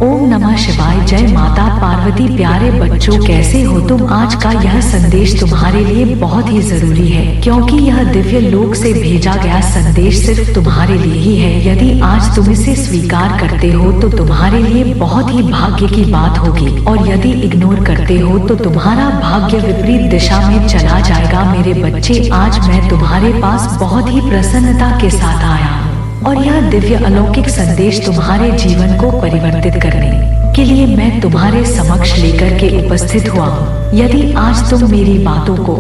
ओम नमः शिवाय। जय माता पार्वती। प्यारे बच्चों, कैसे हो तुम? आज का यह संदेश तुम्हारे लिए बहुत ही जरूरी है, क्योंकि यह दिव्य लोक से भेजा गया संदेश सिर्फ तुम्हारे लिए ही है। यदि आज तुम इसे स्वीकार करते हो तो तुम्हारे लिए बहुत ही भाग्य की बात होगी, और यदि इग्नोर करते हो तो तुम्हारा भाग्य विपरीत दिशा में चला जाएगा। मेरे बच्चे, आज मैं तुम्हारे पास बहुत ही प्रसन्नता के साथ आया हूँ, और यह दिव्य अलौकिक संदेश तुम्हारे जीवन को परिवर्तित करने के लिए मैं तुम्हारे समक्ष लेकर के उपस्थित हुआ हूँ। यदि आज तुम मेरी बातों को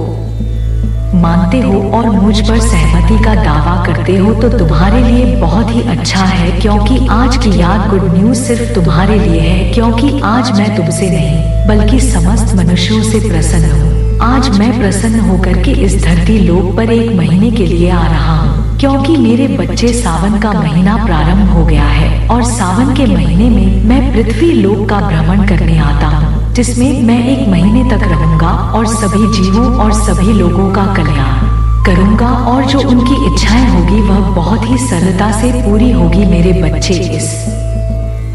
मानते हो और मुझ पर सहमति का दावा करते हो तो तुम्हारे लिए बहुत ही अच्छा है, क्योंकि आज की याद गुड न्यूज सिर्फ तुम्हारे लिए है। क्योंकि आज मैं तुमसे नहीं बल्कि समस्त मनुष्यों से प्रसन्न हूँ। आज मैं प्रसन्न होकर के इस धरती लोक पर 1 महीने के लिए आ रहा हूँ, क्योंकि मेरे बच्चे सावन का महीना प्रारंभ हो गया है, और सावन के महीने में मैं पृथ्वी लोक का भ्रमण करने आता हूँ, जिसमें मैं 1 महीने तक रहूंगा और सभी जीवों और सभी लोगों का कल्याण करूंगा, और जो उनकी इच्छाएं होगी वह बहुत ही सरलता से पूरी होगी। मेरे बच्चे, इस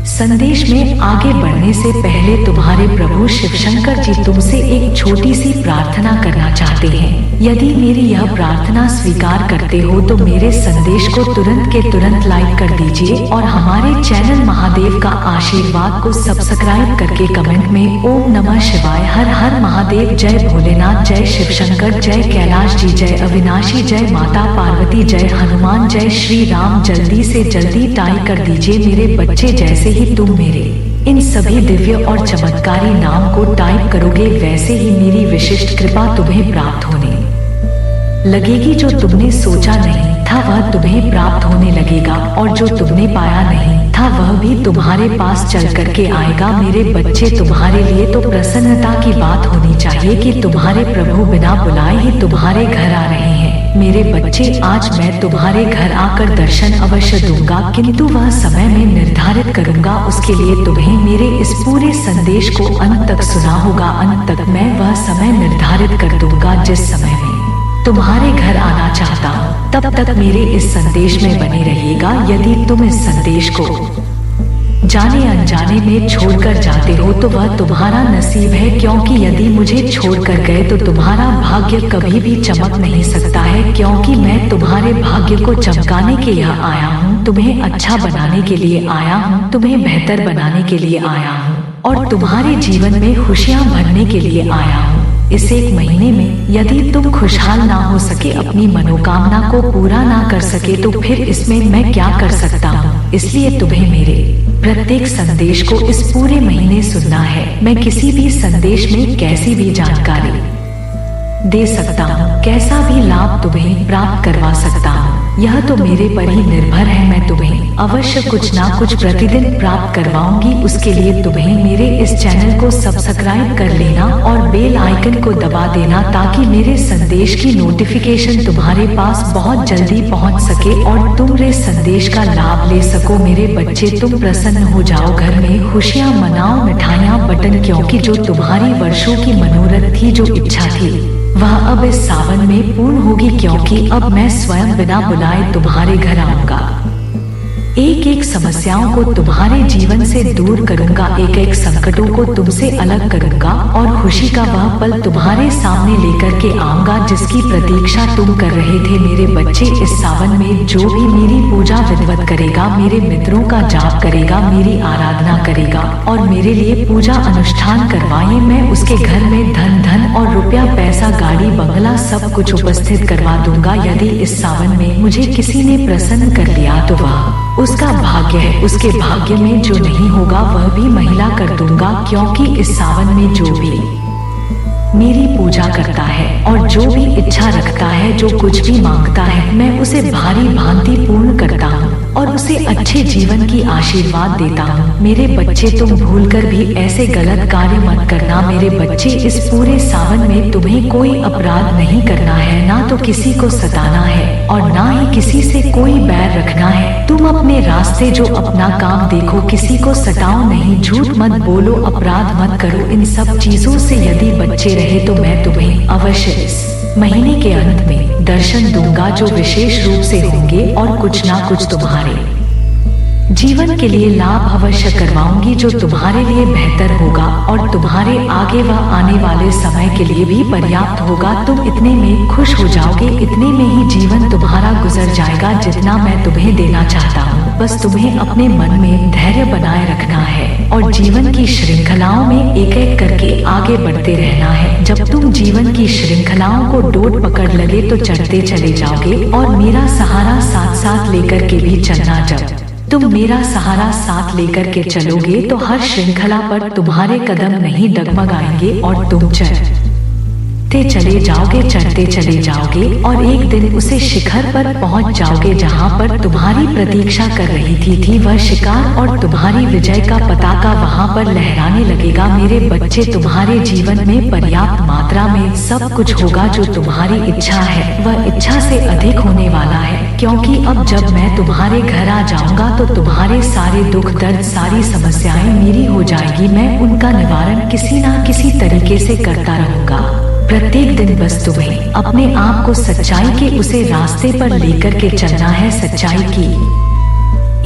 संदेश में आगे बढ़ने से पहले तुम्हारे प्रभु शिव शंकर जी तुमसे एक छोटी सी प्रार्थना करना चाहते हैं। यदि मेरी यह प्रार्थना स्वीकार करते हो तो मेरे संदेश को तुरंत के तुरंत लाइक कर दीजिए, और हमारे चैनल महादेव का आशीर्वाद को सब्सक्राइब करके कमेंट में ओम नमः शिवाय, हर हर महादेव, जय भोलेनाथ, जय शिव शंकर, जय कैलाश जी, जय अविनाशी, जय माता पार्वती, जय हनुमान, जय श्री राम जल्दी से जल्दी टाइप कर दीजिए। मेरे बच्चे, जैसे ही तुम मेरे इन सभी दिव्य और चमत्कारी नाम को टाइप करोगे, वैसे ही मेरी विशिष्ट कृपा तुम्हें प्राप्त होने लगेगी। जो तुमने सोचा नहीं था वह तुम्हें प्राप्त होने लगेगा, और जो तुमने पाया नहीं था वह भी तुम्हारे पास चल करके आएगा। मेरे बच्चे, तुम्हारे लिए तो प्रसन्नता की बात होनी चाहिए कि तुम्हारे प्रभु बिना बुलाए ही तुम्हारे घर आ रहे हैं। मेरे बच्चे, आज मैं तुम्हारे घर आकर दर्शन अवश्य दूंगा, किंतु वह समय मैं निर्धारित करूंगा। उसके लिए तुम्हें मेरे इस पूरे संदेश को अंत तक सुना होगा। अंत तक मैं वह समय निर्धारित कर दूंगा जिस समय में तुम्हारे घर आना चाहता हूँ। तब तक मेरे इस संदेश में बने रहिएगा। यदि तुम इस संदेश को जाने अनजाने में छोड़कर जाते हो तो वह तुम्हारा नसीब है, क्योंकि यदि मुझे छोड़कर गए तो तुम्हारा भाग्य कभी भी चमक नहीं सकता है, क्योंकि मैं तुम्हारे भाग्य को चमकाने के लिए आया हूँ, तुम्हें अच्छा बनाने के लिए आया हूँ, तुम्हें बेहतर बनाने के लिए आया हूँ, और तुम्हारे जीवन में खुशियाँ भरने के लिए आया हूँ। इस 1 महीने में यदि तुम खुशहाल ना हो सके, अपनी मनोकामना को पूरा ना कर सके, तो फिर इसमें मैं क्या कर सकता हूँ? इसलिए तुम्हें मेरे प्रत्येक संदेश को इस पूरे महीने सुनना है। मैं किसी भी संदेश में कैसी भी जानकारी दे सकता हूँ, कैसा भी लाभ तुम्हें प्राप्त करवा सकता हूँ, यह तो मेरे पर ही निर्भर है। मैं तुम्हें अवश्य कुछ ना कुछ प्रतिदिन प्राप्त करवाऊंगी। उसके लिए तुम्हें मेरे इस चैनल को सब्सक्राइब कर लेना और बेल आइकन को दबा देना, ताकि मेरे संदेश की नोटिफिकेशन तुम्हारे पास बहुत जल्दी पहुंच सके और तुम मेरे संदेश का लाभ ले सको। मेरे बच्चे, तुम प्रसन्न हो जाओ, घर में खुशियाँ मनाओ, मिठाइयाँ बटन, क्योंकि जो तुम्हारी वर्षों की मनोरथ थी, जो इच्छा थी, वह अब इस सावन में पूर्ण होगी, क्योंकि अब मैं स्वयं बिना बुलाए तुम्हारे घर आऊंगा। एक एक समस्याओं को तुम्हारे जीवन से दूर करूंगा, एक एक संकटों को तुमसे अलग करूंगा, और खुशी का वह पल तुम्हारे सामने लेकर के आऊंगा जिसकी प्रतीक्षा तुम कर रहे थे। मेरे बच्चे, इस सावन में जो भी मेरी पूजा विधिवत करेगा, मेरे मित्रों का जाप करेगा, मेरी आराधना करेगा और मेरे लिए पूजा अनुष्ठान करवाए, मैं उसके घर में धन और रुपया, पैसा, गाड़ी, बंगला सब कुछ उपस्थित करवा दूंगा। यदि इस सावन में मुझे किसी ने प्रसन्न कर लिया तो वह उसका भाग्य है। उसके भाग्य में जो नहीं होगा वह भी महिला कर दूंगा, क्योंकि इस सावन में जो भी मेरी पूजा करता है और जो भी इच्छा रखता है, जो कुछ भी मांगता है, मैं उसे भारी भांति पूर्ण करता हूँ और उसे अच्छे जीवन की आशीर्वाद देता हूँ। मेरे बच्चे, तुम भूलकर भी ऐसे गलत कार्य मत करना। मेरे बच्चे, इस पूरे सावन में तुम्हें कोई अपराध नहीं करना है, ना तो किसी को सताना है और ना ही किसी से कोई बैर रखना है। तुम अपने रास्ते जो अपना काम देखो, किसी को सताओ नहीं, झूठ मत बोलो, अपराध मत करो। इन सब चीजों से यदि बच्चे रहे तो मैं तुम्हें अवश्य इस महीने के अंत में दर्शन दूंगा, जो विशेष रूप से होंगे और कुछ ना कुछ तुम्हारे जीवन के लिए लाभ अवश्य करवाऊंगी जो तुम्हारे लिए बेहतर होगा और तुम्हारे आगे व आने वाले समय के लिए भी पर्याप्त होगा। तुम इतने में खुश हो जाओगे, इतने में ही जीवन तुम्हारा गुजर जाएगा जितना मैं तुम्हें देना चाहता हूँ। बस तुम्हें अपने मन में धैर्य बनाए रखना है और जीवन की श्रृंखलाओं में एक एक करके आगे बढ़ते रहना है। जब तुम जीवन की श्रृंखलाओं को डोर पकड़ लगे तो चढ़ते चले जाओगे और मेरा सहारा साथ साथ लेकर के भी चलना। जब तुम मेरा सहारा साथ लेकर के चलोगे तो हर श्रृंखला पर तुम्हारे कदम नहीं डगमगाएंगे और तुम चढ़ते चले जाओगे और एक दिन उसे शिखर पर पहुंच जाओगे जहां पर तुम्हारी प्रतीक्षा कर रही थी वह शिकार और तुम्हारी विजय का पताका वहां पर लहराने लगेगा। मेरे बच्चे, तुम्हारे जीवन में पर्याप्त मात्रा में सब कुछ होगा जो तुम्हारी इच्छा है, वह इच्छा से अधिक होने वाला है, क्योंकि अब जब मैं तुम्हारे घर आ जाऊंगा तो तुम्हारे सारे दुख दर्द, सारी समस्याएं मेरी हो जाएगी। मैं उनका निवारण किसी ना किसी तरीके से करता रहूंगा। प्रत्येक दिन बस तुम्हें अपने आप को सच्चाई के उसे रास्ते पर लेकर के चलना है। सच्चाई की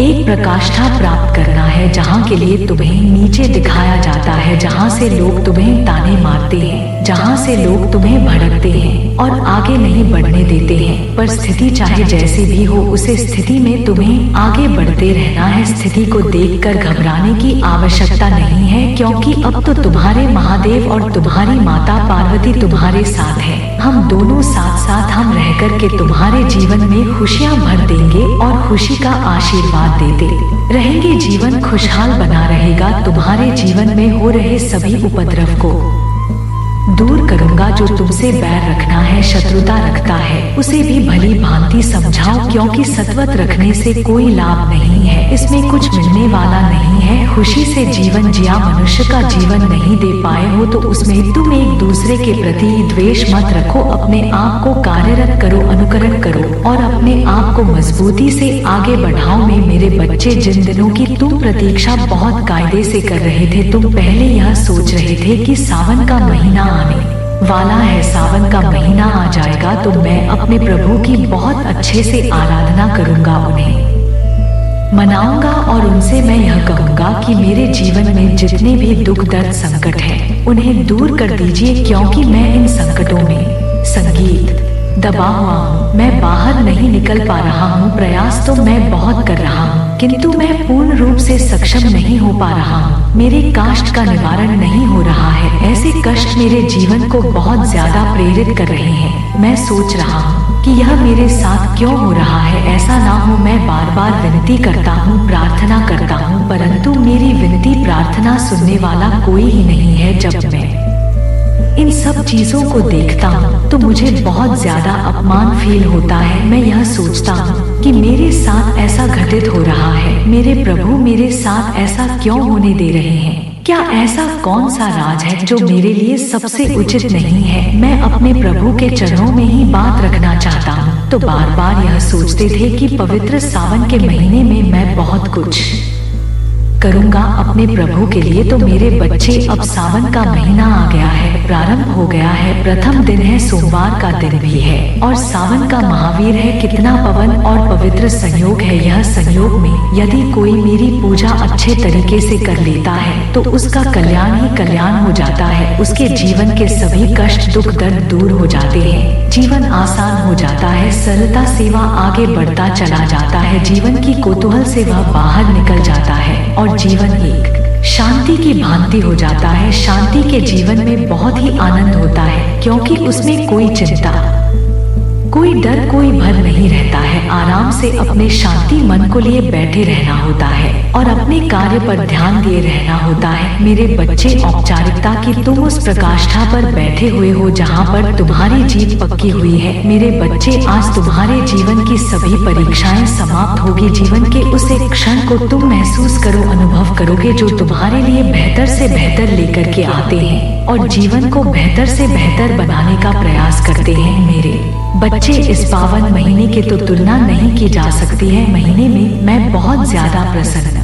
एक प्रकाष्ठा प्राप्त करना है जहाँ के लिए तुम्हें नीचे दिखाया जाता है, जहाँ से लोग तुम्हें ताने मारते हैं, जहाँ से लोग तुम्हें भड़कते हैं और आगे नहीं बढ़ने देते हैं। पर स्थिति चाहे जैसी भी हो, उसे स्थिति में तुम्हें आगे बढ़ते रहना है। स्थिति को देखकर घबराने की आवश्यकता नहीं है, क्योंकि अब तो तुम्हारे महादेव और तुम्हारी माता पार्वती तुम्हारे साथ है। हम दोनों साथ साथ हम रह कर के तुम्हारे जीवन में खुशियाँ भर देंगे और खुशी का आशीर्वाद देते रहेंगे। जीवन खुशहाल बना रहेगा। तुम्हारे जीवन में हो रहे सभी उपद्रव को दूर करूंगा। जो तुमसे बैर रखना है, शत्रुता रखता है, उसे भी भली भांति समझाओ, क्योंकि सतवत रखने से कोई लाभ नहीं है, इसमें कुछ मिलने वाला नहीं है। खुशी से जीवन जिया मनुष्य का जीवन नहीं दे पाए हो तो उसमें तुम एक दूसरे के प्रति द्वेष मत रखो। अपने आप को कार्यरत करो, अनुकरण करो और अपने आप को मजबूती से आगे बढ़ाओ। में मेरे बच्चे, जिन दिनों की तुम प्रतीक्षा बहुत कायदे से कर रहे थे, तुम पहले यह सोच रहे थे कि सावन का महीना आने वाला है, सावन का महीना आ जाएगा तो मैं अपने प्रभु की बहुत अच्छे से आराधना करूंगा, उन्हें मनाऊंगा और उनसे मैं यह कहूंगा कि मेरे जीवन में जितने भी दुख दर्द संकट हैं उन्हें दूर कर दीजिए, क्योंकि मैं इन संकटों में संगीत दबा हुआ हूँ। मैं बाहर नहीं निकल पा रहा हूँ। प्रयास तो मैं बहुत कर रहा हूँ, किंतु मैं पूर्ण रूप से सक्षम नहीं हो पा रहा हूँ। मेरे कष्ट का निवारण नहीं हो रहा है। ऐसे कष्ट मेरे जीवन को बहुत ज्यादा प्रेरित कर रहे हैं। मैं सोच रहा हूँ कि यह मेरे साथ क्यों हो रहा है। ऐसा ना हो। मैं बार बार विनती करता हूँ, प्रार्थना करता हूँ, परंतु मेरी विनती प्रार्थना सुनने वाला कोई ही नहीं है। जब मैं इन सब चीजों को देखता हूँ तो मुझे बहुत ज्यादा अपमान फील होता है। मैं यह सोचता हूँ कि मेरे साथ ऐसा घटित हो रहा है। मेरे प्रभु मेरे साथ ऐसा क्यों होने दे रहे हैं? क्या ऐसा कौन सा राज है जो मेरे लिए सबसे उचित नहीं है? मैं अपने प्रभु के चरणों में ही बात रखना चाहता हूँ। तो बार बार यह सोचते थे कि पवित्र सावन के महीने में मैं बहुत कुछ करूंगा अपने प्रभु के लिए। तो मेरे बच्चे, अब सावन का महीना आ गया है, प्रारंभ हो गया है। प्रथम दिन है, सोमवार का दिन भी है और सावन का महावीर है। कितना पवन और पवित्र संयोग है। यह संयोग में यदि कोई मेरी पूजा अच्छे तरीके से कर लेता है तो उसका कल्याण ही कल्याण हो जाता है। उसके जीवन के सभी कष्ट, दुख, दर्द दूर हो जाते हैं। जीवन आसान हो जाता है। सरलता से वह आगे बढ़ता चला जाता है। जीवन की कोतूहल से वह बाहर निकल जाता है और जीवन एक शांति की भांति हो जाता है। शांति के जीवन में बहुत ही आनंद होता है, क्योंकि उसमें कोई चिंता, कोई डर, कोई भय नहीं रहता है। आराम से अपने शांति मन को लिए बैठे रहना होता है और अपने कार्य पर ध्यान दिए रहना होता है। मेरे बच्चे, औपचारिकता की तुम उस प्रकाष्ठा पर बैठे हुए हो जहाँ पर तुम्हारी जीत पक्की हुई है। मेरे बच्चे, आज तुम्हारे जीवन की सभी परीक्षाएं समाप्त होगी। जीवन के उस एक क्षण को तुम महसूस करो, अनुभव करोगे जो तुम्हारे लिए बेहतर से बेहतर लेकर के आते हैं और जीवन को बेहतर से बेहतर बनाने का प्रयास करते हैं। मेरे बच्चे, इस पावन महीने की तो तुलना नहीं की जा सकती है। महीने में मैं बहुत ज्यादा प्रसन्न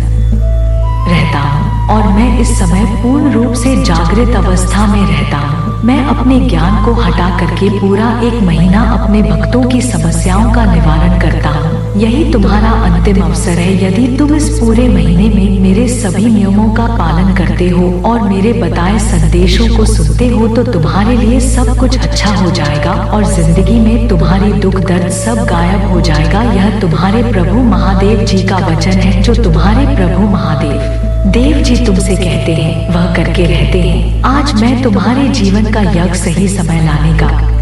रहता हूँ और मैं इस समय पूर्ण रूप से जागृत अवस्था में रहता हूँ। मैं अपने ज्ञान को हटा करके पूरा एक महीना अपने भक्तों की समस्याओं का निवारण करता हूँ। यही तुम्हारा अंतिम अवसर है। यदि तुम इस पूरे महीने में मेरे सभी नियमों का पालन करते हो और मेरे बताए संदेशों को सुनते हो तो तुम्हारे लिए सब कुछ अच्छा हो जाएगा और जिंदगी में तुम्हारी दुख दर्द सब गायब हो जाएगा। यह तुम्हारे प्रभु महादेव जी का वचन है जो तुम्हारे प्रभु महादेव देव जी तुमसे कहते हैं वह करके रहते हैं। आज मैं तुम्हारे जीवन का यज्ञ सही समय लाने का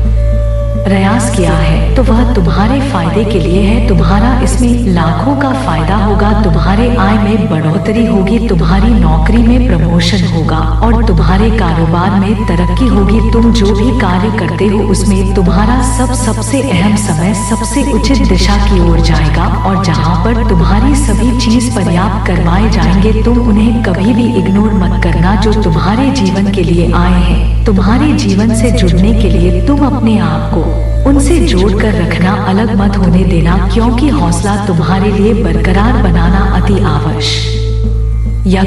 प्रयास किया है तो वह तुम्हारे फायदे के लिए है। तुम्हारा इसमें लाखों का फायदा होगा। तुम्हारे आय में बढ़ोतरी होगी, तुम्हारी नौकरी में प्रमोशन होगा और तुम्हारे कारोबार में तरक्की होगी। तुम जो भी कार्य करते हो उसमें तुम्हारा सबसे अहम समय सबसे उचित दिशा की ओर जाएगा और जहाँ पर तुम्हारी सभी चीज पर्याप्त करवाए जाएंगे तुम उन्हें कभी भी इग्नोर मत करना। जो तुम्हारे जीवन के लिए आए हैं, तुम्हारे जीवन से जुड़ने के लिए तुम अपने आप को उनसे जोड़कर रखना, अलग मत होने देना, क्योंकि हौसला तुम्हारे लिए बरकरार बनाना अति आवश्यक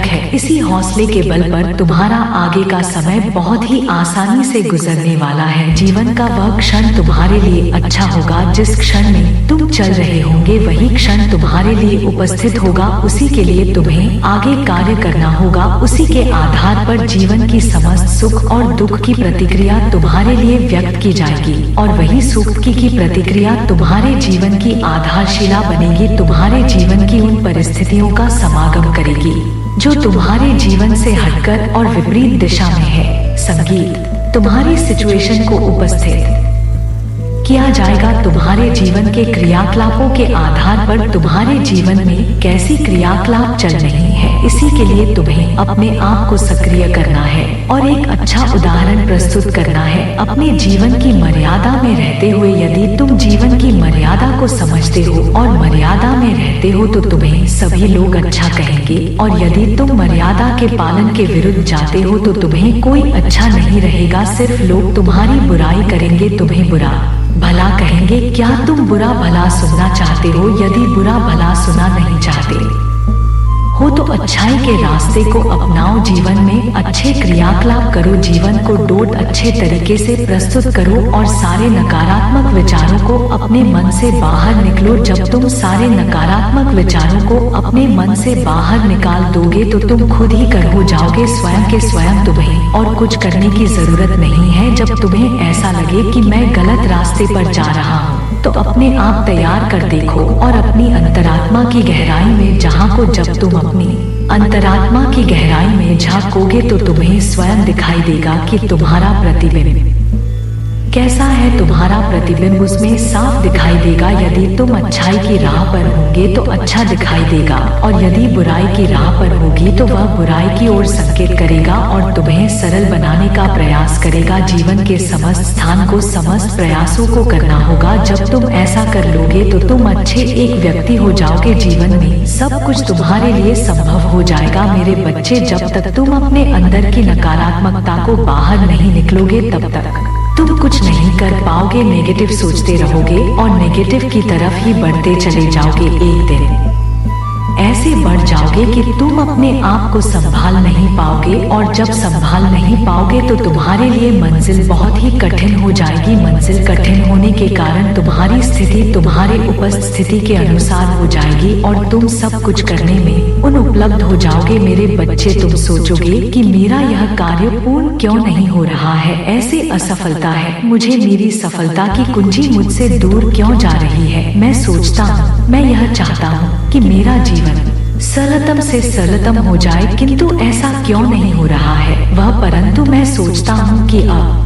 है। इसी हौसले के बल पर तुम्हारा आगे का समय बहुत ही आसानी से गुजरने वाला है। जीवन का वह क्षण तुम्हारे लिए अच्छा होगा जिस क्षण में तुम चल रहे होंगे वही क्षण तुम्हारे लिए उपस्थित होगा। उसी के लिए तुम्हें आगे कार्य करना होगा। उसी के आधार पर जीवन की समस्त सुख और दुख की प्रतिक्रिया तुम्हारे लिए व्यक्त की जाएगी और वही सुख की प्रतिक्रिया तुम्हारे जीवन की आधारशिला बनेगी, तुम्हारे जीवन की उन परिस्थितियों का समागम करेगी जो तुम्हारे जीवन से हटकर और विपरीत दिशा में है। संगीत तुम्हारी सिचुएशन को उपस्थित किया जाएगा। तुम्हारे जीवन के क्रियाकलापों के आधार पर तुम्हारे जीवन में कैसी क्रियाकलाप चल रही है, इसी के लिए तुम्हें अपने आप को सक्रिय करना है और एक अच्छा उदाहरण प्रस्तुत करना है अपने जीवन की मर्यादा में रहते हुए। यदि तुम जीवन की मर्यादा को समझते हो और मर्यादा में रहते हो तो तुम्हें सभी लोग अच्छा कहेंगे और यदि तुम मर्यादा के पालन के विरुद्ध जाते हो तो तुम्हें कोई अच्छा नहीं रहेगा। सिर्फ लोग तुम्हारी बुराई करेंगे, तुम्हें बुरा भला कहेंगे। क्या तुम बुरा भला सुनना चाहते हो? यदि बुरा भला सुना नहीं चाहते हो तो अच्छाई के रास्ते को अपनाओ। जीवन में अच्छे क्रियाकलाप करो, जीवन को डोट अच्छे तरीके से प्रस्तुत करो और सारे नकारात्मक विचारों को अपने मन से बाहर निकलो। जब तुम सारे नकारात्मक विचारों को अपने मन से बाहर निकाल दोगे तो तुम खुद ही कर हो जाओगे स्वयं के स्वयं। तुम्हें और कुछ करने की जरूरत नहीं है। जब तुम्हें ऐसा लगे कि मैं गलत रास्ते पर जा रहा हूँ तो अपने आप तैयार कर देखो और अपनी अंतरात्मा की गहराई में जब तुम अपनी अंतरात्मा की गहराई में झांकोगे तो तुम्हें स्वयं दिखाई देगा कि तुम्हारा प्रतिबिंब कैसा है। तुम्हारा प्रतिबिंब उसमें साफ दिखाई देगा। यदि तुम अच्छाई की राह पर होंगे तो अच्छा दिखाई देगा और यदि बुराई की राह पर होगी तो वह बुराई की ओर संकेत करेगा और तुम्हें सरल बनाने का प्रयास करेगा। जीवन के समस्त स्थान को समस्त प्रयासों को करना होगा। जब तुम ऐसा कर लोगे तो तुम अच्छे एक व्यक्ति हो जाओगे। जीवन में सब कुछ तुम्हारे लिए संभव हो जाएगा। मेरे बच्चे, जब तक तुम अपने अंदर की नकारात्मकता को बाहर नहीं निकलोगे तब तक तुम कुछ नहीं कर पाओगे। नेगेटिव सोचते रहोगे और नेगेटिव की तरफ ही बढ़ते चले जाओगे। एक दिन ऐसे बढ़ जाओगे कि तुम अपने आप को संभाल नहीं पाओगे और जब संभाल नहीं पाओगे तो तुम्हारे लिए मंजिल बहुत ही कठिन हो जाएगी। मंजिल कठिन होने के कारण तुम्हारी स्थिति तुम्हारे उपस्थिति के अनुसार हो जाएगी और तुम सब कुछ करने में उन उपलब्ध हो जाओगे। मेरे बच्चे, तुम सोचोगे कि मेरा यह कार्य पूर्ण क्यों नहीं हो रहा है, ऐसे असफलता है, मुझे मेरी सफलता की कुंजी मुझसे दूर क्यों जा रही है। मैं सोचता हूँ, मैं यह चाहता हूँ कि मेरा जीवन सरलतम से सरलतम हो जाए, किंतु ऐसा क्यों नहीं हो रहा है वह। परंतु मैं सोचता हूँ कि अब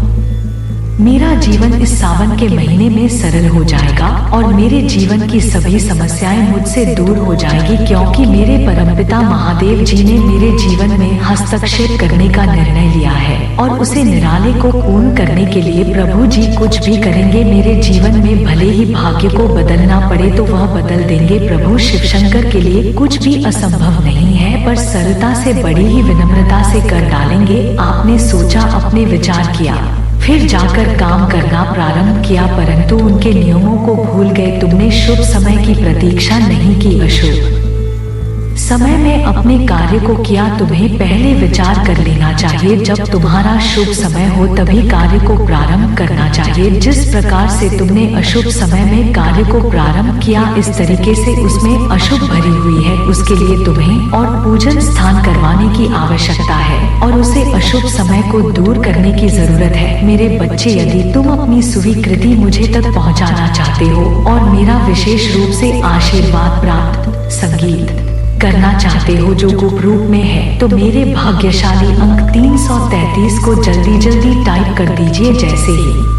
मेरा जीवन इस सावन के महीने में सरल हो जाएगा और मेरे जीवन की सभी समस्याएं मुझसे दूर हो जाएगी, क्योंकि मेरे परमपिता महादेव जी ने मेरे जीवन में हस्तक्षेप करने का निर्णय लिया है और उसे निराले को पूर्ण करने के लिए प्रभु जी कुछ भी करेंगे। मेरे जीवन में भले ही भाग्य को बदलना पड़े तो वह बदल देंगे। प्रभु शिव शंकर के लिए कुछ भी असंभव नहीं है, पर सरलता से, बड़ी ही विनम्रता से कर डालेंगे। आपने सोचा, अपने विचार किया, फिर जाकर काम करना प्रारंभ किया, परंतु उनके नियमों को भूल गए। तुमने शुभ समय की प्रतीक्षा नहीं की, अशुभ समय में अपने कार्य को किया तुम्हें पहले विचार कर लेना चाहिए। जब तुम्हारा शुभ समय हो तभी कार्य को प्रारंभ करना चाहिए। जिस प्रकार से तुमने अशुभ समय में कार्य को प्रारंभ किया, इस तरीके से उसमें अशुभ भरी हुई है। उसके लिए तुम्हें और पूजन स्थान करवाने की आवश्यकता है और उसे अशुभ समय को दूर करने की जरूरत है। मेरे बच्चे, यदि तुम अपनी स्वीकृति मुझे तक पहुंचाना चाहते हो और मेरा विशेष रूप से आशीर्वाद प्राप्त संगीत करना चाहते हो जो गुप्त रूप में है, तो मेरे भाग्यशाली अंक 333 को जल्दी जल्दी टाइप कर दीजिए। जैसे ही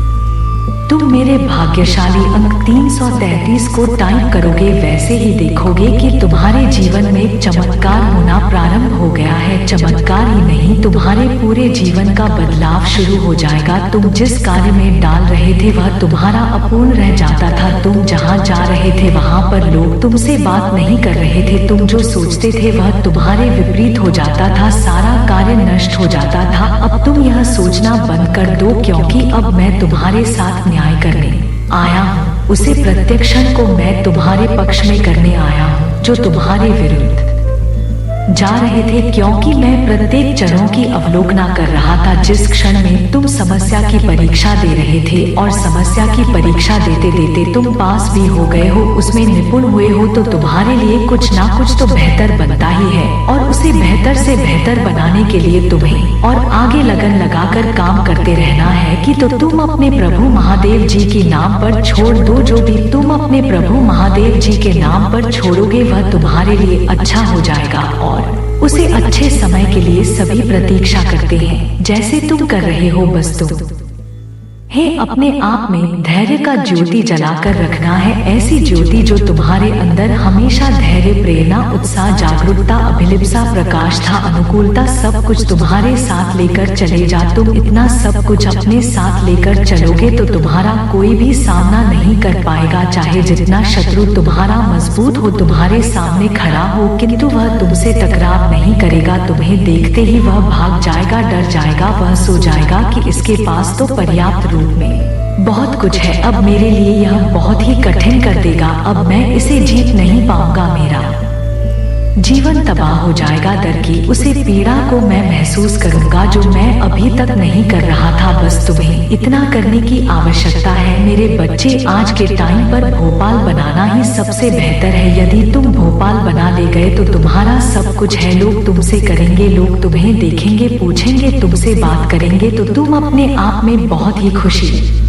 तुम मेरे भाग्यशाली अंक 333 को टाइप करोगे, वैसे ही देखोगे कि तुम्हारे जीवन में चमत्कार होना प्रारंभ हो गया है। चमत्कार ही नहीं, तुम्हारे पूरे जीवन का बदलाव शुरू हो जाएगा। तुम जिस कार्य में डाल रहे थे वह तुम्हारा अपूर्ण रह जाता था। तुम जहाँ जा रहे थे वहाँ पर लोग तुमसे बात नहीं कर रहे थे। तुम जो सोचते थे वह तुम्हारे विपरीत हो जाता था। सारा कार्य नष्ट हो जाता था। अब तुम यह सोचना बंद कर दो, क्योंकि अब मैं तुम्हारे साथ न्याय करने आया हूँ। उसे प्रत्यक्षण को मैं तुम्हारे पक्ष में करने आया हूँ जो तुम्हारे विरुद्ध जा रहे थे, क्योंकि मैं प्रत्येक चरणों की अवलोकना कर रहा था। जिस क्षण में तुम समस्या की परीक्षा दे रहे थे और समस्या की परीक्षा देते देते तुम पास भी हो गए हो, उसमें निपुण हुए हो, तो तुम्हारे लिए कुछ ना कुछ तो बेहतर बनता ही है और उसे बेहतर से बेहतर बनाने के लिए तुम्हें और आगे लगन लगाकर काम करते रहना है कि तो तुम अपने प्रभु महादेव जी के नाम पर छोड़ दो। जो भी तुम अपने प्रभु महादेव जी के नाम पर छोड़ोगे वह तुम्हारे लिए अच्छा हो जाएगा और उसे अच्छे समय के लिए सभी प्रतीक्षा करते हैं, जैसे तुम कर रहे हो। बस तुम है अपने आप में धैर्य का ज्योति जलाकर रखना है, ऐसी ज्योति जो तुम्हारे अंदर हमेशा धैर्य, प्रेरणा, उत्साह, जागरूकता, अभिलिप्सा, प्रकाश था, अनुकूलता, सब कुछ तुम्हारे साथ लेकर चले जा। तुम इतना सब कुछ अपने साथ लेकर चलोगे तो तुम्हारा कोई भी सामना नहीं कर पाएगा। चाहे जितना शत्रु तुम्हारा मजबूत हो, तुम्हारे सामने खड़ा हो, किंतु वह तुमसे टकराव नहीं करेगा। तुम्हें देखते ही वह भाग जाएगा, डर जाएगा, वह सो जाएगा कि इसके पास तो पर्याप्त में बहुत कुछ है। अब मेरे लिए यह बहुत ही कठिन कर देगा। अब मैं इसे जीत नहीं पाऊंगा, मेरा जीवन तबाह हो जाएगा। डर की उसे पीड़ा को मैं महसूस करूंगा जो मैं अभी तक नहीं कर रहा था। बस तुम्हें इतना करने की आवश्यकता है मेरे बच्चे। आज के टाइम पर भोपाल बनाना ही सबसे बेहतर है। यदि तुम भोपाल बना ले गए तो तुम्हारा सब कुछ है। लोग तुमसे करेंगे, लोग तुम्हें देखेंगे, पूछेंगे, तुमसे बात करेंगे, तो तुम अपने आप में बहुत ही खुशी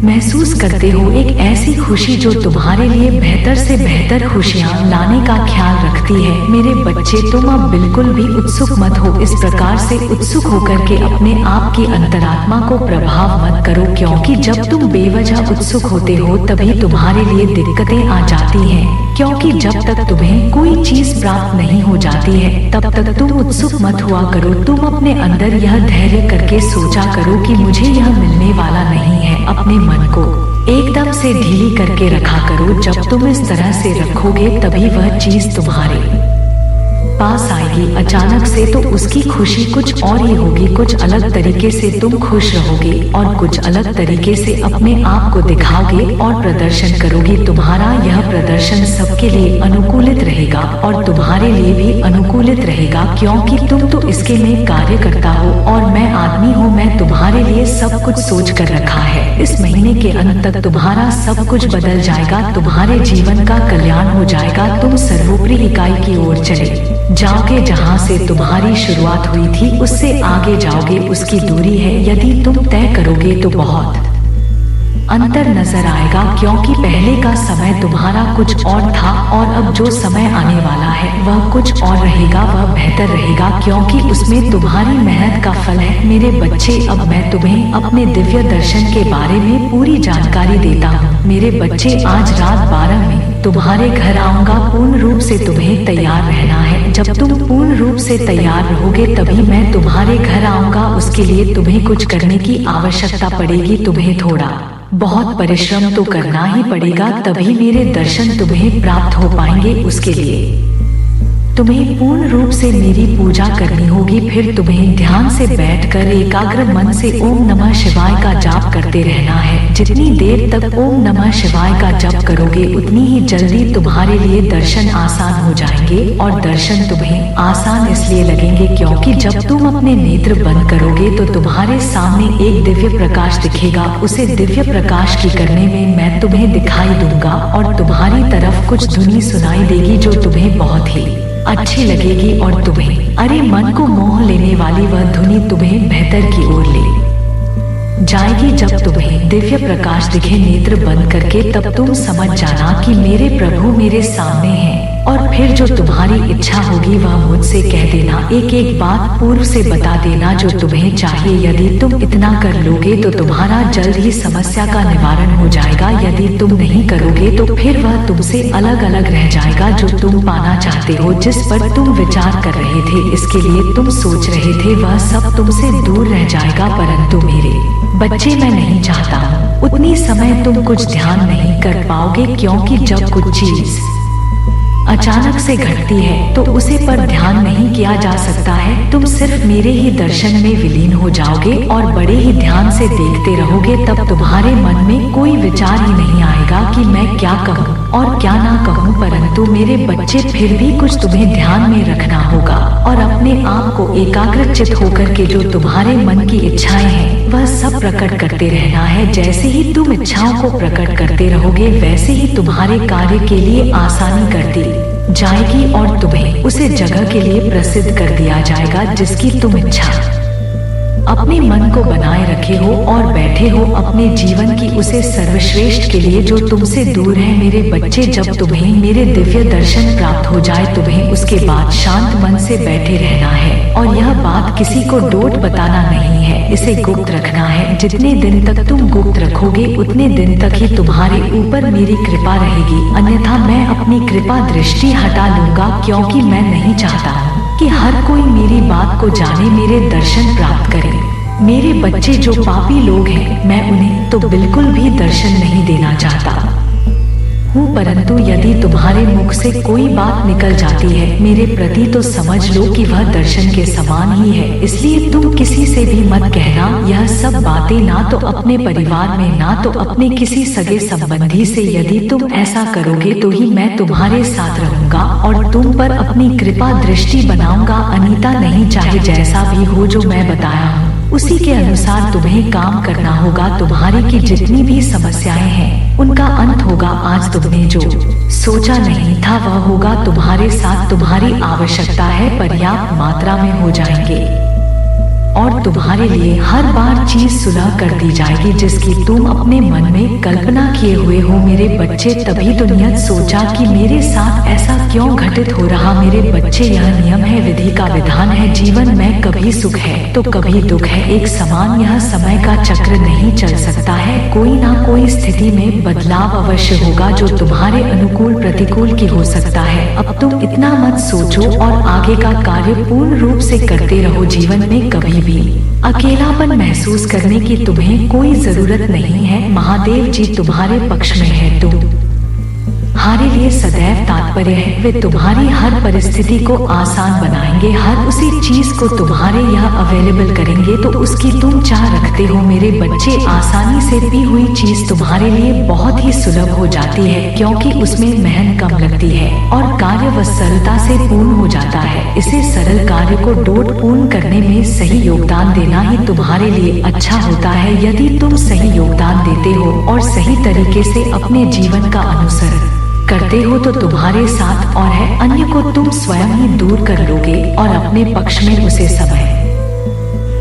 महसूस करते हो। एक ऐसी खुशी जो तुम्हारे लिए बेहतर से बेहतर खुशियाँ लाने का ख्याल रखती है। मेरे बच्चे, तुम अब बिल्कुल भी उत्सुक मत हो। इस प्रकार से उत्सुक होकर के अपने आप की अंतरात्मा को प्रभाव मत करो, क्योंकि जब तुम बेवजह उत्सुक होते हो तभी तुम्हारे लिए दिक्कतें आ जाती हैं। क्योंकि जब तक तुम्हें कोई चीज प्राप्त नहीं हो जाती है तब तक तुम उत्सुक मत हुआ करो। तुम अपने अंदर यह धैर्य करके सोचा करो कि मुझे यह मिलने वाला नहीं है। अपने मन को एकदम से ढीली करके रखा करो। जब तुम इस तरह से रखोगे तभी वह चीज तुम्हारे पास आएगी अचानक से, तो उसकी खुशी कुछ और ही होगी। कुछ अलग तरीके से तुम खुश रहोगे और कुछ अलग तरीके से अपने आप को दिखाओगे और प्रदर्शन करोगे। तुम्हारा यह प्रदर्शन सबके लिए अनुकूलित रहेगा और तुम्हारे लिए भी अनुकूलित रहेगा, क्योंकि तुम तो इसके में कार्य करता हो और मैं आदमी हूँ। मैं तुम्हारे लिए सब कुछ सोच कर रखा है। इस महीने के अंत तक तुम्हारा सब कुछ बदल जाएगा, तुम्हारे जीवन का कल्याण हो जाएगा। तुम सर्वोपरि इकाई की ओर चले जाओगे, जहाँ से तुम्हारी शुरुआत हुई थी उससे आगे जाओगे। उसकी दूरी है, यदि तुम तय करोगे तो बहुत अंतर नजर आएगा, क्योंकि पहले का समय तुम्हारा कुछ और था और अब जो समय आने वाला है वह कुछ और रहेगा। वह बेहतर रहेगा, क्योंकि उसमें तुम्हारी मेहनत का फल है। मेरे बच्चे, अब मैं तुम्हें अपने दिव्य दर्शन के बारे में पूरी जानकारी देता हूँ। मेरे बच्चे, आज रात 12 में तुम्हारे घर आऊंगा। पूर्ण रूप से तुम्हें तैयार रहना है। जब तुम पूर्ण रूप से तैयार रहोगे तभी मैं तुम्हारे घर आऊंगा। उसके लिए तुम्हें कुछ करने की आवश्यकता पड़ेगी। तुम्हें थोड़ा बहुत परिश्रम तो करना ही पड़ेगा, तभी मेरे दर्शन तुम्हें प्राप्त हो पाएंगे। उसके लिए तुम्हें पूर्ण रूप से मेरी पूजा करनी होगी। फिर तुम्हें ध्यान से बैठकर एकाग्र मन से ओम नमः शिवाय का जाप करते रहना है। जितनी देर तक ओम नमः शिवाय का जप करोगे उतनी ही जल्दी तुम्हारे लिए दर्शन आसान हो जाएंगे। और दर्शन तुम्हें आसान इसलिए लगेंगे क्योंकि जब तुम अपने नेत्र बंद करोगे तो तुम्हारे सामने एक दिव्य प्रकाश दिखेगा। उसे दिव्य प्रकाश की करने में मैं तुम्हें दिखाई दूंगा और तुम्हारी तरफ कुछ धुनी सुनाई देगी जो तुम्हें बहुत ही अच्छी लगेगी और तुम्हें अरे मन को मोह लेने वाली वह धुनी तुम्हें बेहतर की ओर ले जाएगी। जब तुम्हें दिव्य प्रकाश दिखे नेत्र बंद करके तब तुम समझ जाना कि मेरे प्रभु मेरे सामने हैं। और फिर जो तुम्हारी इच्छा होगी वह मुझसे कह देना। एक एक बात पूर्व से बता देना जो तुम्हें चाहिए। यदि तुम इतना कर लोगे तो तुम्हारा जल्द ही समस्या का निवारण हो जाएगा। यदि तुम नहीं करोगे तो फिर वह तुमसे अलग अलग रह जाएगा जो तुम पाना चाहते हो, जिस पर तुम विचार कर रहे थे, इसके लिए तुम सोच रहे थे, वह सब तुमसे दूर रह जाएगा। परंतु मेरे बच्चे मैं नहीं चाहता हूँ उतनी समय तुम कुछ ध्यान नहीं कर पाओगे, क्योंकि जब कुछ चीज अचानक से घटती है तो उसे पर ध्यान नहीं किया जा सकता है। तुम सिर्फ मेरे ही दर्शन में विलीन हो जाओगे और बड़े ही ध्यान से देखते रहोगे। तब तुम्हारे मन में कोई विचार ही नहीं आएगा कि मैं क्या कहूँ और क्या ना कहूँ। परंतु मेरे बच्चे फिर भी कुछ तुम्हें ध्यान में रखना होगा और अपने आप को एकाग्रचित होकर के जो तुम्हारे मन की इच्छाएं हैं वह सब प्रकट करते रहना है। जैसे ही तुम इच्छाओं को प्रकट करते रहोगे वैसे ही तुम्हारे कार्य के लिए आसानी करती जाएगी और तुम्हें उसे जगह के लिए प्रसिद्ध कर दिया जाएगा जिसकी तुम इच्छा अपने मन को बनाए रखे हो और बैठे हो अपने जीवन की उसे सर्वश्रेष्ठ के लिए जो तुमसे दूर है। मेरे बच्चे जब तुम्हें मेरे दिव्य दर्शन प्राप्त हो जाए तुम्हें उसके बाद शांत मन से बैठे रहना है और यह बात किसी को डोट बताना नहीं है, इसे गुप्त रखना है। जितने दिन तक तुम गुप्त रखोगे उतने दिन तक ही तुम्हारे ऊपर मेरी कृपा रहेगी, अन्यथा मैं अपनी कृपा दृष्टि हटा लूंगा, क्योंकि मैं नहीं चाहता हूँ कि हर कोई मेरी बात को जाने, मेरे दर्शन प्राप्त करे। मेरे बच्चे जो पापी लोग हैं मैं उन्हें तो बिल्कुल भी दर्शन नहीं देना चाहता हूँ। परंतु यदि तुम्हारे मुख से कोई बात निकल जाती है मेरे प्रति तो समझ लो कि वह दर्शन के समान ही है। इसलिए तुम किसी से भी मत कहना यह सब बातें, ना तो अपने परिवार में ना तो अपने किसी सगे संबंधी से। यदि तुम ऐसा करोगे तो ही मैं तुम्हारे साथ रहूंगा और तुम पर अपनी कृपा दृष्टि बनाऊंगा। अनीता नहीं, चाहे जैसा भी हो जो मैं बताया हूँ उसी के अनुसार तुम्हें काम करना होगा। तुम्हारी की जितनी भी समस्याएं हैं उनका अंत होगा। आज तुमने जो सोचा नहीं था वह होगा तुम्हारे साथ। तुम्हारी आवश्यकता है पर्याप्त मात्रा में हो जाएंगे और तुम्हारे लिए हर बार चीज सुलह कर दी जाएगी जिसकी तुम अपने मन में कल्पना किए हुए हो। मेरे बच्चे तभी तो नियत सोचा कि मेरे साथ ऐसा क्यों घटित हो रहा। मेरे बच्चे यह नियम है, विधि का विधान है। जीवन में कभी सुख है तो कभी दुख है, एक समान यह समय का चक्र नहीं चल सकता है। कोई ना कोई स्थिति में बदलाव अवश्य होगा जो तुम्हारे अनुकूल प्रतिकूल की हो सकता है। अब तुम इतना मत सोचो और आगे का कार्य पूर्ण रूप से करते रहो। जीवन में कभी भी अकेलापन महसूस करने की तुम्हें कोई जरूरत नहीं है। महादेव जी तुम्हारे पक्ष में है, तुम्हारे लिए सदैव तात्पर्य है। वे तुम्हारी हर परिस्थिति को आसान बनाएंगे, हर उसी चीज को तुम्हारे यहाँ अवेलेबल करेंगे तो उसकी तुम चाह रखते हो। मेरे बच्चे आसानी से भी हुई चीज तुम्हारे लिए बहुत ही सुलभ हो जाती है क्योंकि उसमें मेहनत कम लगती है और कार्य व सरलता से पूर्ण हो जाता है। इसे सरल कार्य को डोट पूर्ण करने में सही योगदान देना ही तुम्हारे लिए अच्छा होता है। यदि तुम सही योगदान देते हो और सही तरीके से अपने जीवन का अनुसरण करते हो तो तुम्हारे साथ और है, अन्य को तुम स्वयं ही दूर कर लोगे और अपने पक्ष में उसे समय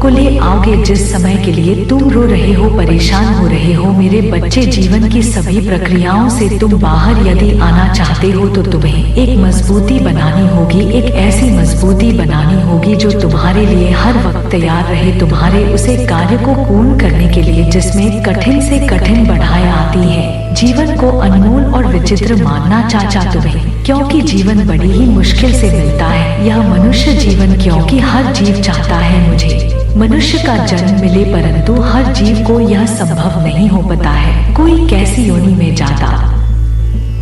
को ले आओगे जिस समय के लिए तुम रो रहे हो, परेशान हो रहे हो। मेरे बच्चे जीवन की सभी प्रक्रियाओं से तुम बाहर यदि आना चाहते हो तो तुम्हें एक मजबूती बनानी होगी, एक ऐसी मजबूती बनानी होगी जो तुम्हारे लिए हर वक्त तैयार रहे, तुम्हारे उसे कार्य को पूर्ण करने के लिए जिसमें कठिन से कठिन बाधाएं आती है। जीवन को अनमोल और विचित्र मानना चाचा तुम्हें, क्योंकि जीवन बड़ी ही मुश्किल से मिलता है यह मनुष्य जीवन, क्योंकि हर जीव चाहता है मुझे मनुष्य का जन्म मिले, परंतु हर जीव को यह संभव नहीं हो पाता है। कोई कैसी योनि में जाता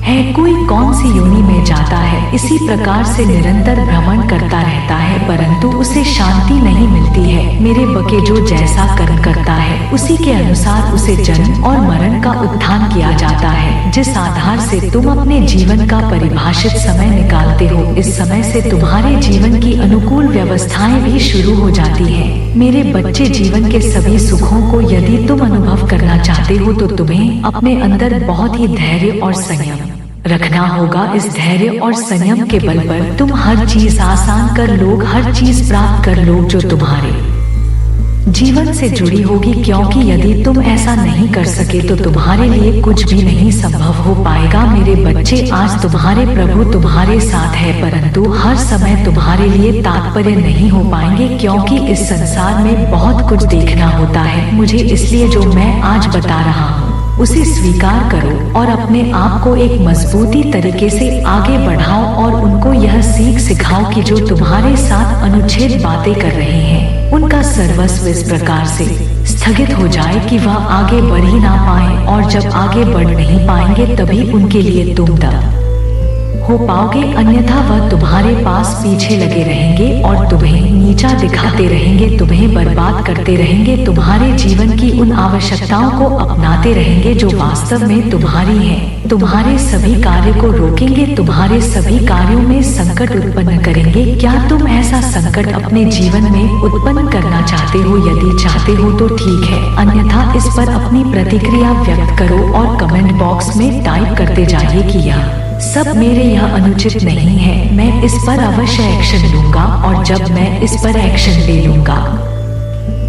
है, कोई कौन सी योनि में जाता है, इसी प्रकार से निरंतर भ्रमण करता रहता है, परंतु उसे शांति नहीं मिलती है। मेरे बके जो जैसा कर्म करता है उसी के अनुसार उसे जन्म और मरण का उत्थान किया जाता है। जिस आधार से तुम अपने जीवन का परिभाषित समय निकालते हो, इस समय से तुम्हारे जीवन की अनुकूल व्यवस्थाएं भी शुरू हो जाती हैं। मेरे बच्चे, जीवन के सभी सुखों को यदि तुम अनुभव करना चाहते हो तो तुम्हें अपने अंदर बहुत ही धैर्य और संयम रखना होगा। इस धैर्य और संयम के बल पर तुम हर चीज आसान कर लोग, हर चीज प्राप्त कर लोग जो तुम्हारे जीवन से जुड़ी होगी, क्योंकि यदि तुम ऐसा नहीं कर सके तो तुम्हारे लिए कुछ भी नहीं संभव हो पाएगा। मेरे बच्चे, आज तुम्हारे प्रभु तुम्हारे साथ है, परंतु हर समय तुम्हारे लिए तात्पर्य नहीं हो पाएंगे, क्योंकि इस संसार में बहुत कुछ देखना होता है मुझे, इसलिए जो मैं आज बता रहा हूँ उसे स्वीकार करो और अपने आप को एक मजबूती तरीके से आगे बढ़ाओ और उनको यह सीख सिखाओ कि जो तुम्हारे साथ अनुचित बातें कर रहे हैं उनका सर्वस्व इस प्रकार से स्थगित हो जाए कि वह आगे बढ़ ही ना पाए, और जब आगे बढ़ नहीं पाएंगे तभी उनके लिए तुम दब हो पाओगे, अन्यथा वह तुम्हारे पास पीछे लगे रहेंगे और तुम्हें नीचा दिखाते रहेंगे, तुम्हें बर्बाद करते रहेंगे, तुम्हारे जीवन की उन आवश्यकताओं को अपनाते रहेंगे जो वास्तव में तुम्हारी है, तुम्हारे सभी कार्य को रोकेंगे, तुम्हारे सभी कार्यों में संकट उत्पन्न करेंगे। क्या तुम ऐसा संकट अपने जीवन में उत्पन्न करना चाहते हो? यदि चाहते हो तो ठीक है, अन्यथा इस पर अपनी प्रतिक्रिया व्यक्त करो और कमेंट बॉक्स में टाइप करते जाइए कि यह सब मेरे यह अनुचित नहीं है, मैं इस पर अवश्य एक्शन लूंगा, और जब मैं इस पर एक्शन ले लूंगा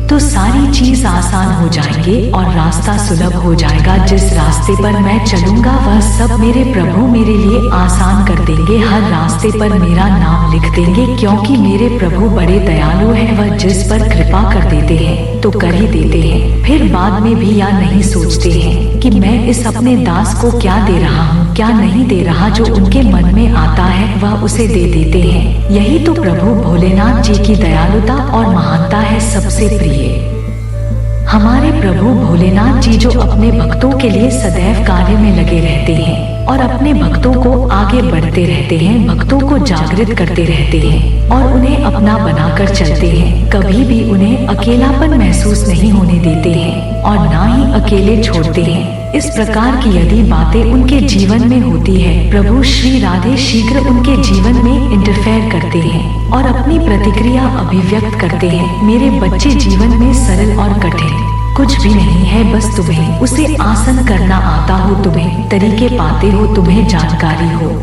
तो सारी चीज आसान हो जाएंगे और रास्ता सुलभ हो जाएगा। जिस रास्ते पर मैं चलूंगा वह सब मेरे प्रभु मेरे लिए आसान कर देंगे, हर रास्ते पर मेरा नाम लिख देंगे, क्योंकि मेरे प्रभु बड़े दयालु हैं। वह जिस पर कृपा कर देते हैं तो कर ही देते हैं, फिर बाद में भी या नहीं सोचते हैं कि मैं इस अपने दास को क्या दे रहा हूँ क्या नहीं दे रहा, जो उनके मन में आता है वह उसे दे देते हैं। यही तो प्रभु भोलेनाथ जी की दयालुता और महानता है। सबसे प्रिय हमारे प्रभु भोलेनाथ जी जो अपने भक्तों के लिए सदैव कार्य में लगे रहते हैं और अपने भक्तों को आगे बढ़ते रहते हैं, भक्तों को जागृत करते रहते हैं और उन्हें अपना बनाकर चलते हैं, कभी भी उन्हें अकेलापन महसूस नहीं होने देते हैं और ना ही अकेले छोड़ते हैं। इस प्रकार की यदि बातें उनके जीवन में होती है, प्रभु श्री राधे शीघ्र उनके जीवन में इंटरफेयर करते हैं और अपनी प्रतिक्रिया अभिव्यक्त करते हैं। मेरे बच्चे, जीवन में सरल और कठिन कुछ भी नहीं है, बस तुम्हें उसे आसान करना आता हो, तुम्हें तरीके पाते हो, तुम्हें जानकारी हो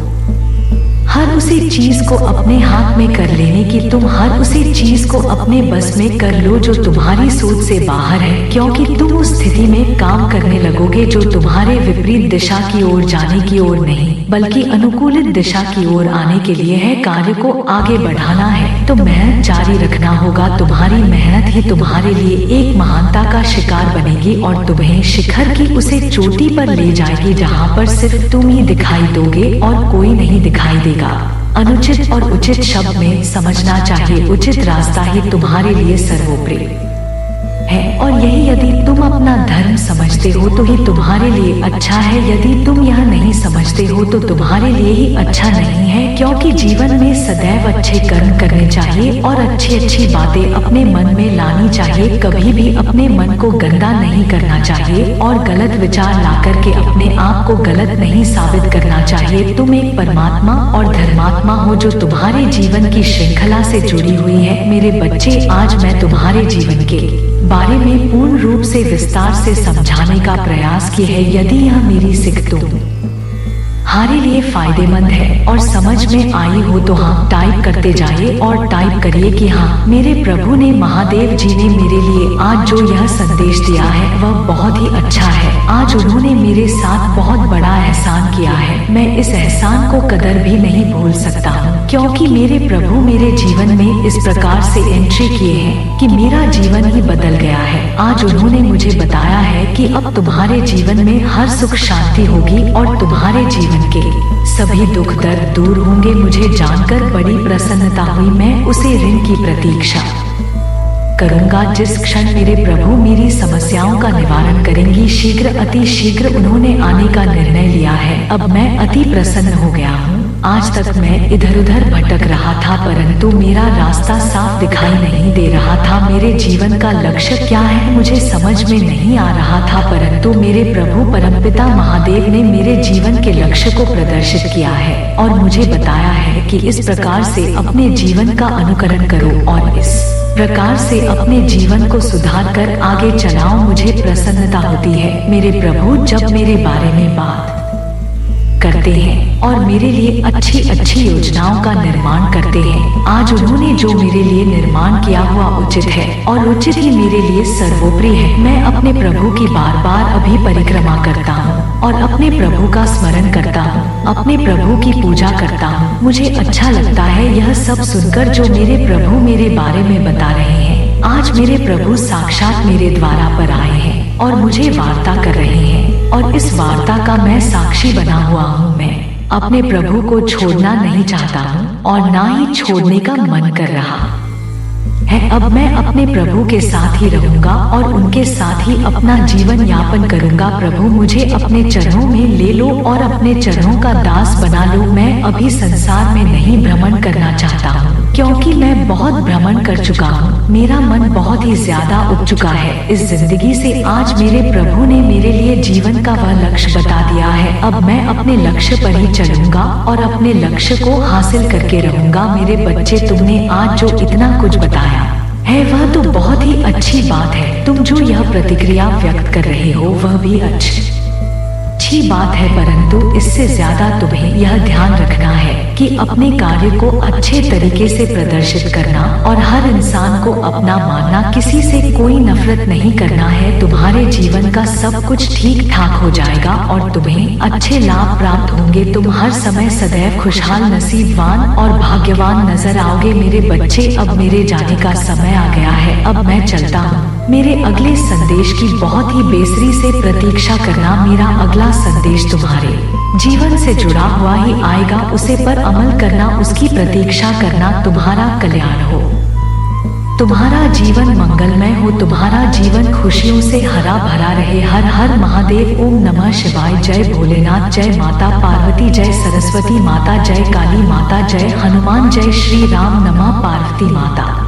हर उसी चीज को अपने हाथ में कर लेने की। तुम हर उसी चीज को अपने बस में कर लो जो तुम्हारी सोच से बाहर है, क्योंकि तुम उस स्थिति में काम करने लगोगे जो तुम्हारे विपरीत दिशा की ओर जाने की ओर नहीं बल्कि अनुकूलित दिशा की ओर आने के लिए है। कार्य को आगे बढ़ाना है तो मेहनत जारी रखना होगा। तुम्हारी मेहनत ही तुम्हारे लिए एक महानता का शिकार बनेगी और तुम्हें शिखर की उसे चोटी पर ले जाएगी जहाँ पर सिर्फ तुम ही दिखाई दोगे और कोई नहीं दिखाई देगा। अनुचित और उचित शब्द में समझना चाहिए, उचित रास्ता ही तुम्हारे लिए सर्वोपरि है और यही यदि तुम अपना धर्म समझते हो तो ही तुम्हारे लिए अच्छा है। यदि तुम यह नहीं समझते हो तो तुम्हारे लिए ही अच्छा नहीं है, क्योंकि जीवन में सदैव अच्छे कर्म करने चाहिए और अच्छी बातें अपने मन में लानी चाहिए। कभी भी अपने मन को गंदा नहीं करना चाहिए और गलत विचार ला करके अपने आप को गलत नहीं साबित करना चाहिए। तुम एक परमात्मा और धर्मात्मा हो जो तुम्हारे जीवन की श्रृंखला से जुड़ी हुई है। मेरे बच्चे, आज मैं तुम्हारे जीवन के बारे में पूर्ण रूप से विस्तार से समझाने का प्रयास किया है। यदि यह मेरी सीख तुम्हारे लिए फायदेमंद है और समझ में आई हो तो हाँ टाइप करते जाइए और टाइप करिए कि हाँ, मेरे प्रभु ने, महादेव जी ने मेरे लिए आज जो यह संदेश दिया है वह बहुत ही अच्छा है। आज उन्होंने मेरे साथ बहुत बड़ा एहसान किया है। मैं इस एहसान को कदर भी नहीं भूल सकता हूँ, क्योंकि मेरे प्रभु मेरे जीवन में इस प्रकार से एंट्री किए हैं कि मेरा जीवन ही बदल गया है। आज उन्होंने मुझे बताया है कि अब तुम्हारे जीवन में हर सुख शांति होगी और तुम्हारे जीवन के सभी दुख दर्द दूर होंगे। मुझे जानकर बड़ी प्रसन्नता हुई। मैं उसे ऋण की प्रतीक्षा करूंगा। जिस क्षण मेरे प्रभु मेरी समस्याओं का निवारण करेंगी, शीघ्र अति शीघ्र उन्होंने आने का निर्णय लिया है। अब मैं अति प्रसन्न हो गया हूँ। आज तक मैं इधर उधर भटक रहा था, परंतु मेरा रास्ता साफ दिखाई नहीं दे रहा था। मेरे जीवन का लक्ष्य क्या है मुझे समझ में नहीं आ रहा था, परंतु मेरे प्रभु परमपिता महादेव ने मेरे जीवन के लक्ष्य को प्रदर्शित किया है और मुझे बताया है कि इस प्रकार से अपने जीवन का अनुकरण करो और इस प्रकार से अपने जीवन को सुधार कर आगे चलाओ। मुझे प्रसन्नता होती है मेरे प्रभु जब मेरे बारे में बात करते हैं और मेरे लिए अच्छी अच्छी योजनाओं का निर्माण करते हैं। आज उन्होंने जो मेरे लिए निर्माण किया हुआ उचित है और उचित ही मेरे लिए सर्वोपरि है। मैं अपने प्रभु की बार बार अभी परिक्रमा करता हूँ और अपने प्रभु का स्मरण करता हूँ, अपने प्रभु की पूजा करता हूँ। मुझे अच्छा लगता है यह सब सुनकर जो मेरे प्रभु मेरे बारे में बता रहे हैं। आज मेरे प्रभु साक्षात मेरे द्वारा पर आए हैं और मुझे वार्ता कर रहे हैं और इस वार्ता का मैं साक्षी बना हुआ हूँ। मैं अपने प्रभु को छोड़ना नहीं चाहता हूँ और ना ही छोड़ने का मन कर रहा है। अब मैं अपने प्रभु के साथ ही रहूंगा और उनके साथ ही अपना जीवन यापन करूंगा। प्रभु मुझे अपने चरणों में ले लो और अपने चरणों का दास बना लो। मैं अभी संसार में नहीं भ्रमण करना चाहता हूँ, क्योंकि मैं बहुत भ्रमण कर चुका हूँ। मेरा मन बहुत ही ज्यादा उब चुका है इस जिंदगी से। आज मेरे प्रभु ने मेरे लिए जीवन का वह लक्ष्य बता दिया है। अब मैं अपने लक्ष्य पर ही चलूंगा और अपने लक्ष्य को हासिल करके रहूंगा। मेरे बच्चे, तुमने आज जो इतना कुछ बताया है वह तो बहुत ही अच्छी बात है। तुम जो यह प्रतिक्रिया व्यक्त कर रहे हो वह भी अच्छी बात है, परंतु इससे ज्यादा तुम्हें यह ध्यान रखना है कि अपने कार्य को अच्छे तरीके से प्रदर्शित करना और हर इंसान को अपना मानना, किसी से कोई नफरत नहीं करना है। तुम्हारे जीवन का सब कुछ ठीक ठाक हो जाएगा और तुम्हें अच्छे लाभ प्राप्त होंगे। तुम हर समय सदैव खुशहाल, नसीबवान और भाग्यवान नजर आओगे। मेरे बच्चे, अब मेरे जाने का समय आ गया है। अब मैं चलता हूँ। मेरे अगले संदेश की बहुत ही बेसब्री से प्रतीक्षा करना। मेरा अगला संदेश तुम्हारे जीवन से जुड़ा हुआ ही आएगा। उसे पर अमल करना, उसकी प्रतीक्षा करना। तुम्हारा कल्याण हो, तुम्हारा जीवन मंगलमय हो, तुम्हारा जीवन खुशियों से हरा भरा रहे। हर हर महादेव। ओम नमः शिवाय। जय भोलेनाथ। जय माता पार्वती। जय सरस्वती माता। जय काली माता। जय हनुमान। जय श्री राम। नमः पार्वती माता।